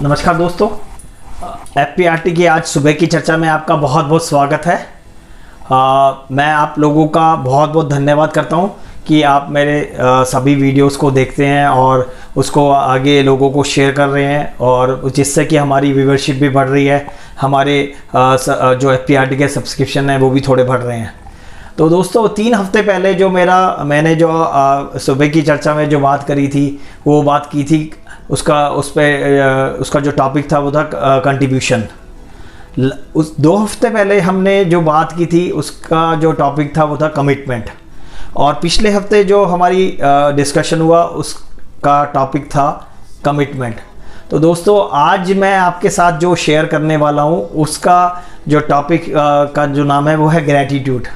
नमस्कार दोस्तों, एफपीआरटी की आज सुबह की चर्चा में आपका बहुत बहुत स्वागत है। मैं आप लोगों का बहुत बहुत धन्यवाद करता हूं कि आप मेरे सभी वीडियोस को देखते हैं और उसको आगे लोगों को शेयर कर रहे हैं, और जिससे कि हमारी व्यूवरशिप भी बढ़ रही है, हमारे जो एफपीआरटी के सब्सक्रिप्शन हैं वो भी थोड़े बढ़ रहे हैं। तो दोस्तों, 3 हफ्ते पहले जो मैंने जो सुबह की चर्चा में जो बात करी थी, वो बात की थी उसका जो टॉपिक था वो था कंट्रीब्यूशन। उस 2 हफ्ते पहले हमने जो बात की थी उसका जो टॉपिक था वो था कमिटमेंट, और पिछले हफ्ते जो हमारी डिस्कशन हुआ उसका टॉपिक था कमिटमेंट। तो दोस्तों, आज मैं आपके साथ जो शेयर करने वाला हूँ उसका जो टॉपिक का जो नाम है वो है ग्रैटिट्यूड।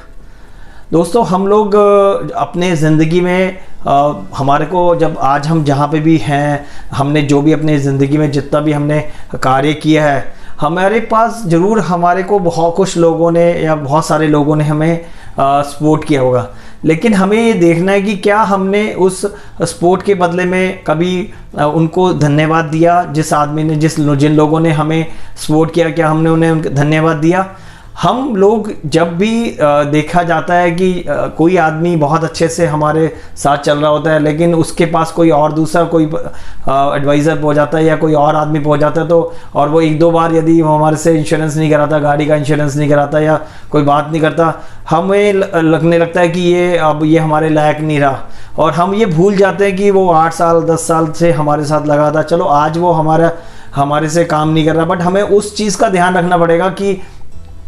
दोस्तों, हम लोग अपने ज़िंदगी में हमारे को जब आज हम जहाँ पे भी हैं, हमने जो भी अपने ज़िंदगी में जितना भी हमने कार्य किया है, हमारे पास ज़रूर हमारे को बहुत कुछ लोगों ने या बहुत सारे लोगों ने हमें सपोर्ट किया होगा, लेकिन हमें ये देखना है कि क्या हमने उस सपोर्ट के बदले में कभी उनको धन्यवाद दिया। जिस आदमी ने जिन लोगों ने हमें सपोर्ट किया, क्या हमने उन्हें धन्यवाद दिया। हम लोग जब भी देखा जाता है कि कोई आदमी बहुत अच्छे से हमारे साथ चल रहा होता है, लेकिन उसके पास कोई और दूसरा कोई एडवाइज़र पहुंच जाता है या कोई और आदमी पहुंच जाता है, तो और वो 1-2 बार यदि वो हमारे से इंश्योरेंस नहीं कराता, गाड़ी का इंश्योरेंस नहीं कराता या कोई बात नहीं करता, हमें लगने लगता है कि ये हमारे लायक नहीं रहा, और हम ये भूल जाते हैं कि वो 8 साल 10 साल से हमारे साथ लगा था। चलो, आज वो हमारे से काम नहीं कर रहा, बट हमें उस चीज़ का ध्यान रखना पड़ेगा कि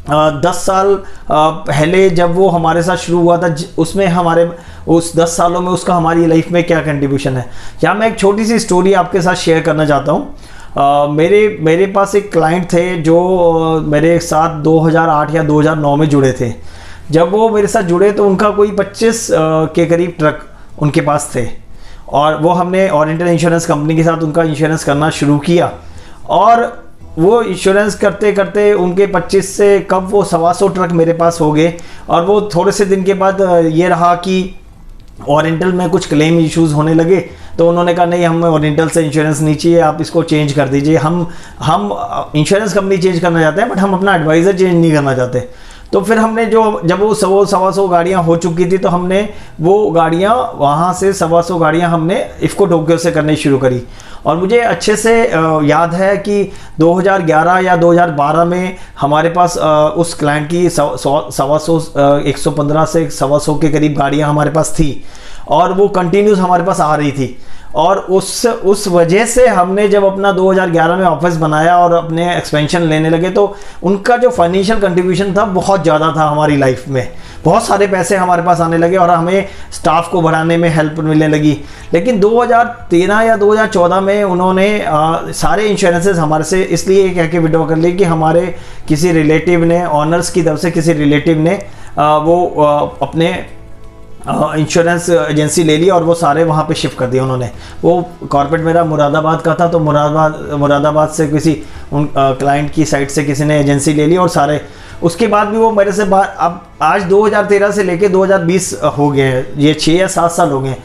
10 साल पहले जब वो हमारे साथ शुरू हुआ था, उसमें हमारे उस 10 सालों में उसका हमारी लाइफ में क्या कंट्रीब्यूशन है। यहाँ मैं एक छोटी सी स्टोरी आपके साथ शेयर करना चाहता हूँ। मेरे पास एक क्लाइंट थे जो मेरे साथ 2008 या 2009 में जुड़े थे। जब वो मेरे साथ जुड़े तो उनका कोई 25 के करीब ट्रक उनके पास थे, और वो हमने ओरिएंटल इंश्योरेंस कंपनी के साथ उनका इंश्योरेंस करना शुरू किया, और वो इंश्योरेंस करते करते उनके 25 से कब वो 125 ट्रक मेरे पास हो गए। और वो थोड़े से दिन के बाद ये रहा कि ओरिएंटल में कुछ क्लेम इश्यूज होने लगे, तो उन्होंने कहा नहीं, हमें ओरिएंटल से इंश्योरेंस नहीं चाहिए, आप इसको चेंज कर दीजिए। हम इंश्योरेंस कंपनी चेंज करना चाहते हैं, बट हम अपना एडवाइज़र चेंज नहीं करना चाहते। तो फिर हमने जब वो 100-125 गाड़ियाँ हो चुकी थी, तो हमने वो गाड़ियाँ वहाँ से 125 गाड़ियाँ हमने इफ़को टोक्यो से करनी शुरू करी। और मुझे अच्छे से याद है कि 2011 या 2012 में हमारे पास उस क्लाइंट की 115 से 125 के करीब गाड़ियाँ हमारे पास थी, और वो कंटिन्यूस हमारे पास आ रही थी। और उस वजह से हमने जब अपना 2011 में ऑफिस बनाया और अपने एक्सपेंशन लेने लगे, तो उनका जो फाइनेंशियल कंट्रीब्यूशन था बहुत ज़्यादा था हमारी लाइफ में। बहुत सारे पैसे हमारे पास आने लगे और हमें स्टाफ को बढ़ाने में हेल्प मिलने लगी। लेकिन 2013 या 2014 में उन्होंने सारे इंश्योरेंसेस हमारे से इसलिए कह के विड्रॉ कर लिए कि हमारे किसी रिलेटिव ने, ऑनर्स की तरफ से किसी रिलेटिव ने अपने इंश्योरेंस एजेंसी ले ली और वो सारे वहाँ पे शिफ्ट कर दिए उन्होंने। वो कॉर्पोरेट मेरा मुरादाबाद का था, तो मुरादाबाद से किसी क्लाइंट की साइड से किसी ने एजेंसी ले ली, और सारे उसके बाद भी वो मेरे से अब आज 2013 से लेके 2020 हो गए हैं, ये 6 या 7 साल हो गए।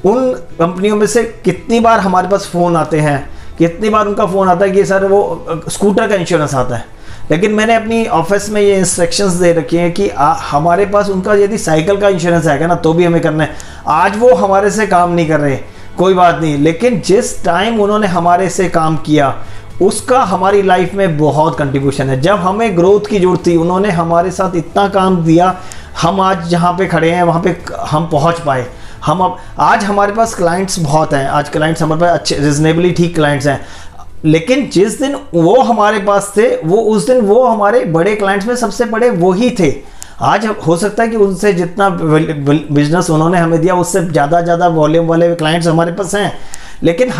उन कंपनियों में से कितनी बार हमारे पास फ़ोन आते हैं, कितनी बार उनका फ़ोन आता है कि सर वो स्कूटर का इंश्योरेंस आता है, लेकिन मैंने अपनी ऑफिस में ये इंस्ट्रक्शंस दे रखी हैं कि हमारे पास उनका यदि साइकिल का इंश्योरेंस आएगा ना तो भी हमें करना है। आज वो हमारे से काम नहीं कर रहे, कोई बात नहीं, लेकिन जिस टाइम उन्होंने हमारे से काम किया उसका हमारी लाइफ में बहुत कंट्रीब्यूशन है। जब हमें ग्रोथ की जरूरत थी, उन्होंने हमारे साथ इतना काम दिया, हम आज जहाँ पे खड़े हैं वहाँ पे हम पहुँच पाए। आज हमारे पास क्लाइंट्स बहुत हैं, आज क्लाइंट्स हमारे पास अच्छे रिजनेबली ठीक क्लाइंट्स हैं, लेकिन जिस दिन वो हमारे पास थे, उस दिन वो हमारे बड़े क्लाइंट्स में सबसे बड़े वो ही थे। आज हो सकता है कि उनसे जितना बिजनेस उन्होंने हमें दिया उससे ज़्यादा वॉल्यूम वाले क्लाइंट्स हमारे पास हैं, लेकिन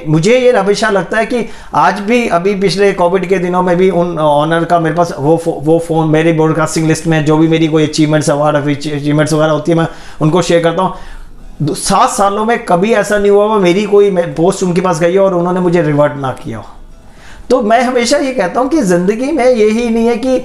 मुझे ये हमेशा लगता है कि आज भी, अभी पिछले कोविड के दिनों में भी उन ऑनर का मेरे पास वो फ़ोन मेरी ब्रॉडकास्टिंग लिस्ट में, जो भी मेरी कोई अचीवमेंट्स अचीवमेंट्स वगैरह होती है मैं उनको शेयर करता हूँ। 7 सालों में कभी ऐसा नहीं हुआ मेरी कोई पोस्ट उनके पास गई और उन्होंने मुझे रिवर्ट ना किया हो। तो मैं हमेशा ये कहता हूँ कि ज़िंदगी में यही नहीं है कि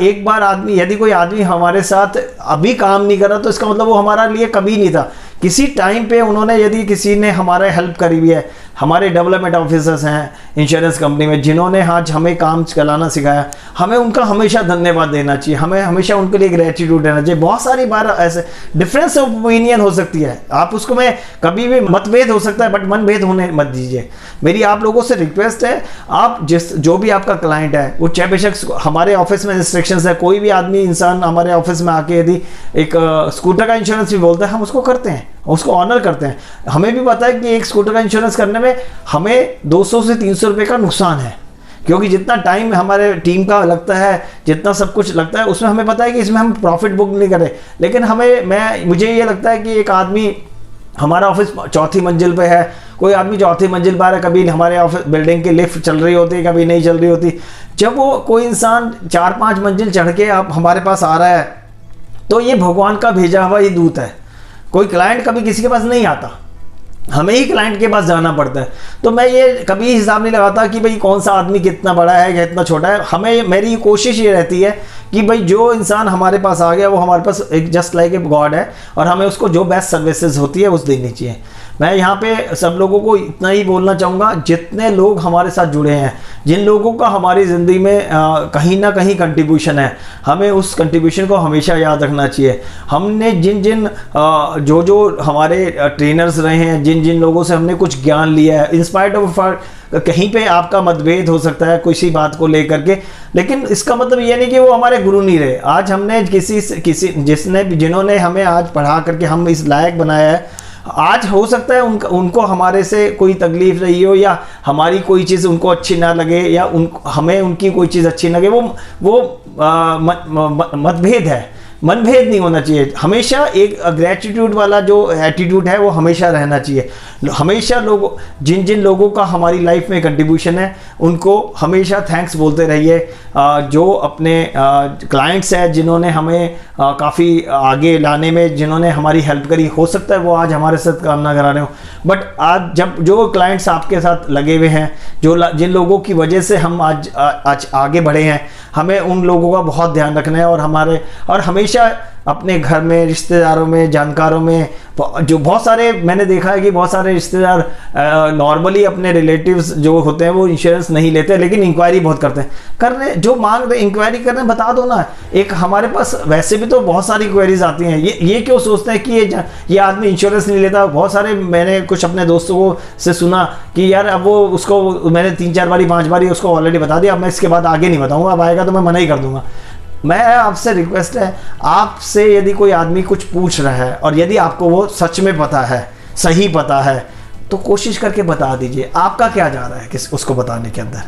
एक बार यदि कोई आदमी हमारे साथ अभी काम नहीं कर रहा तो इसका मतलब वो हमारे लिए कभी नहीं था। किसी टाइम पे उन्होंने, यदि किसी ने हमारे हेल्प करी हुई है, हमारे डेवलपमेंट ऑफिसर्स हैं इंश्योरेंस कंपनी में जिन्होंने आज हमें काम चलाना सिखाया, हमें उनका हमेशा धन्यवाद देना चाहिए, हमें हमेशा उनके लिए ग्रेटिट्यूड देना चाहिए। बहुत सारी बार ऐसे डिफरेंस ऑफ ओपिनियन हो सकती है, आप उसको में कभी भी मतभेद हो सकता है, बट मनभेद होने मत दीजिए। मेरी आप लोगों से रिक्वेस्ट है, आप जो भी आपका क्लाइंट है वो चाहे बेशक, हमारे ऑफिस में रिस्ट्रिक्शंस है, कोई भी आदमी इंसान हमारे ऑफिस में आके यदि एक स्कूटर का इंश्योरेंस भी बोलता है, हम उसको करते हैं, उसको ऑनर करते हैं। हमें भी पता है कि एक स्कूटर का इंश्योरेंस करने में हमें 200 से 300 रुपये का नुकसान है, क्योंकि जितना टाइम हमारे टीम का लगता है, जितना सब कुछ लगता है, उसमें हमें पता है कि इसमें हम प्रॉफिट बुक नहीं करें। लेकिन मुझे ये लगता है कि एक आदमी, हमारा ऑफिस 4थी मंजिल पे है, कोई आदमी 4थी मंजिल पर है, कभी हमारे ऑफिस बिल्डिंग की लिफ्ट चल रही होती है, कभी नहीं चल रही होती। जब वो कोई इंसान 4-5 मंजिल चढ़ के आप हमारे पास आ रहा है, तो ये भगवान का भेजा हुआ ये दूत है। कोई क्लाइंट कभी किसी के पास नहीं आता, हमें ही क्लाइंट के पास जाना पड़ता है। तो मैं ये कभी हिसाब नहीं लगाता कि भाई कौन सा आदमी कितना बड़ा है या कितना छोटा है। मेरी कोशिश ये रहती है कि भाई जो इंसान हमारे पास आ गया वो हमारे पास एक जस्ट लाइक ए गॉड है, और हमें उसको जो बेस्ट सर्विसेज होती है उस देनी चाहिए। मैं यहाँ पे सब लोगों को इतना ही बोलना चाहूँगा, जितने लोग हमारे साथ जुड़े हैं, जिन लोगों का हमारी ज़िंदगी में कहीं ना कहीं कंट्रीब्यूशन है, हमें उस कंट्रीब्यूशन को हमेशा याद रखना चाहिए। हमने जो हमारे ट्रेनर्स रहे हैं, जिन लोगों से हमने कुछ ज्ञान लिया है, इंस्पायर्ड ऑफ कहीं पे आपका मतभेद हो सकता है किसी बात को लेकर के, लेकिन इसका मतलब ये नहीं कि वो हमारे गुरु नहीं रहे। आज हमने जिन्होंने हमें आज पढ़ा करके हम इस लायक बनाया है, आज हो सकता है उनको हमारे से कोई तकलीफ रही हो, या हमारी कोई चीज़ उनको अच्छी ना लगे, या हमें उनकी कोई चीज़ अच्छी ना लगे। वो मतभेद है, मनभेद नहीं होना चाहिए। हमेशा एक ग्रेटिट्यूड वाला जो एटीट्यूड है वो हमेशा रहना चाहिए। हमेशा जिन लोगों का हमारी लाइफ में कंट्रीब्यूशन है उनको हमेशा थैंक्स बोलते रहिए। जो अपने क्लाइंट्स हैं जिन्होंने हमें काफ़ी आगे लाने में, जिन्होंने हमारी हेल्प करी, हो सकता है वो आज हमारे साथ काम ना करा रहे हो, बट आज जब जो क्लाइंट्स आपके साथ लगे हुए हैं, जिन लोगों की वजह से हम आज आगे बढ़े हैं, हमें उन लोगों का बहुत ध्यान रखना है। और हमेशा अपने घर में, रिश्तेदारों में, जानकारों में, जो बहुत सारे मैंने देखा है कि बहुत सारे रिश्तेदार नॉर्मली अपने रिलेटिव्स जो होते हैं वो इंश्योरेंस नहीं लेते, लेकिन इंक्वायरी बहुत करते हैं। जो मांग रहे इंक्वायरी कर रहे हैं, बता दो ना। एक हमारे पास वैसे भी तो बहुत सारी क्वेरीज आती हैं, ये क्यों सोचते हैं कि ये आदमी इंश्योरेंस नहीं लेता। बहुत सारे मैंने कुछ अपने दोस्तों को से सुना कि यार अब वो उसको मैंने 3-4 बारी 5 बारी उसको ऑलरेडी बता दिया, अब मैं इसके बाद आगे नहीं बताऊँगा, अब आएगा तो मैं मना ही कर दूँगा। मैं आपसे रिक्वेस्ट है, आपसे यदि कोई आदमी कुछ पूछ रहा है और यदि आपको वो सच में पता है, सही पता है, तो कोशिश करके बता दीजिए। आपका क्या जा रहा है उसको बताने के अंदर?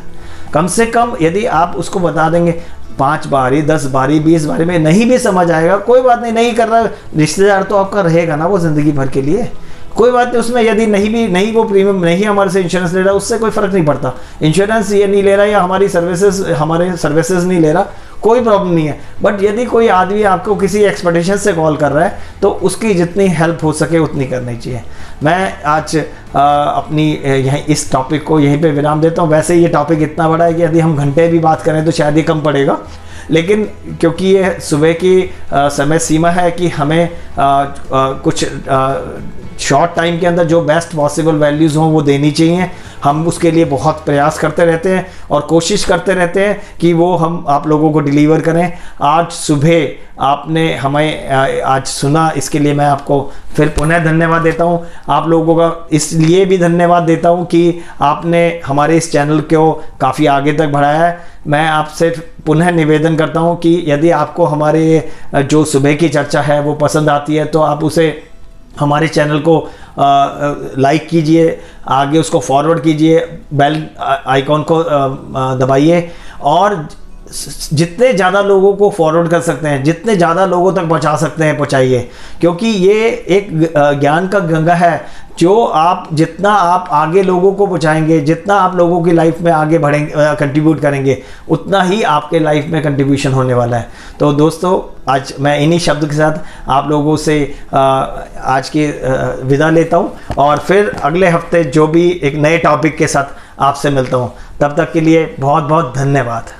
कम से कम यदि आप उसको बता देंगे 5 बारी, 10 बारी, 20 बारी में नहीं भी समझ आएगा, कोई बात नहीं कर रहा, रिश्तेदार तो आपका रहेगा ना वो ज़िंदगी भर के लिए, कोई बात नहीं। उसमें यदि नहीं वो प्रीमियम नहीं हमारे से इंश्योरेंस ले रहा, उससे कोई फ़र्क नहीं पड़ता। इंश्योरेंस ये नहीं ले रहा या हमारे सर्विसेज नहीं ले रहा, कोई प्रॉब्लम नहीं है। बट यदि कोई आदमी आपको किसी एक्सपेक्टेशन से कॉल कर रहा है, तो उसकी जितनी हेल्प हो सके उतनी करनी चाहिए। मैं आज अपनी इस टॉपिक को यहीं पे विराम देता हूँ। वैसे ये टॉपिक इतना बड़ा है कि यदि हम घंटे भी बात करें तो शायद ये कम पड़ेगा, लेकिन क्योंकि ये सुबह की समय सीमा है कि हमें कुछ शॉर्ट टाइम के अंदर जो बेस्ट पॉसिबल वैल्यूज़ हों वो देनी चाहिए। हम उसके लिए बहुत प्रयास करते रहते हैं और कोशिश करते रहते हैं कि वो हम आप लोगों को डिलीवर करें। आज सुबह आपने हमें आज सुना, इसके लिए मैं आपको फिर पुनः धन्यवाद देता हूं। आप लोगों का इसलिए भी धन्यवाद देता हूं कि आपने हमारे इस चैनल को काफ़ी आगे तक बढ़ाया है। मैं आपसे पुनः निवेदन करता हूं कि यदि आपको हमारे जो सुबह की चर्चा है वो पसंद आती है, तो आप उसे हमारे चैनल को लाइक कीजिए, आगे उसको फॉरवर्ड कीजिए, बेल आइकॉन को दबाइए, और जितने ज़्यादा लोगों को फॉरवर्ड कर सकते हैं, जितने ज़्यादा लोगों तक पहुंचा सकते हैं पहुंचाइए, क्योंकि ये एक ज्ञान का गंगा है। जितना आप आगे लोगों को पहुंचाएंगे, जितना आप लोगों की लाइफ में आगे बढ़ेंगे, कंट्रीब्यूट करेंगे, उतना ही आपके लाइफ में कंट्रीब्यूशन होने वाला है। तो दोस्तों, आज मैं इन्हीं शब्द के साथ आप लोगों से आज की विदा लेता हूं, और फिर अगले हफ्ते जो भी एक नए टॉपिक के साथ आपसे मिलता हूं। तब तक के लिए बहुत बहुत धन्यवाद।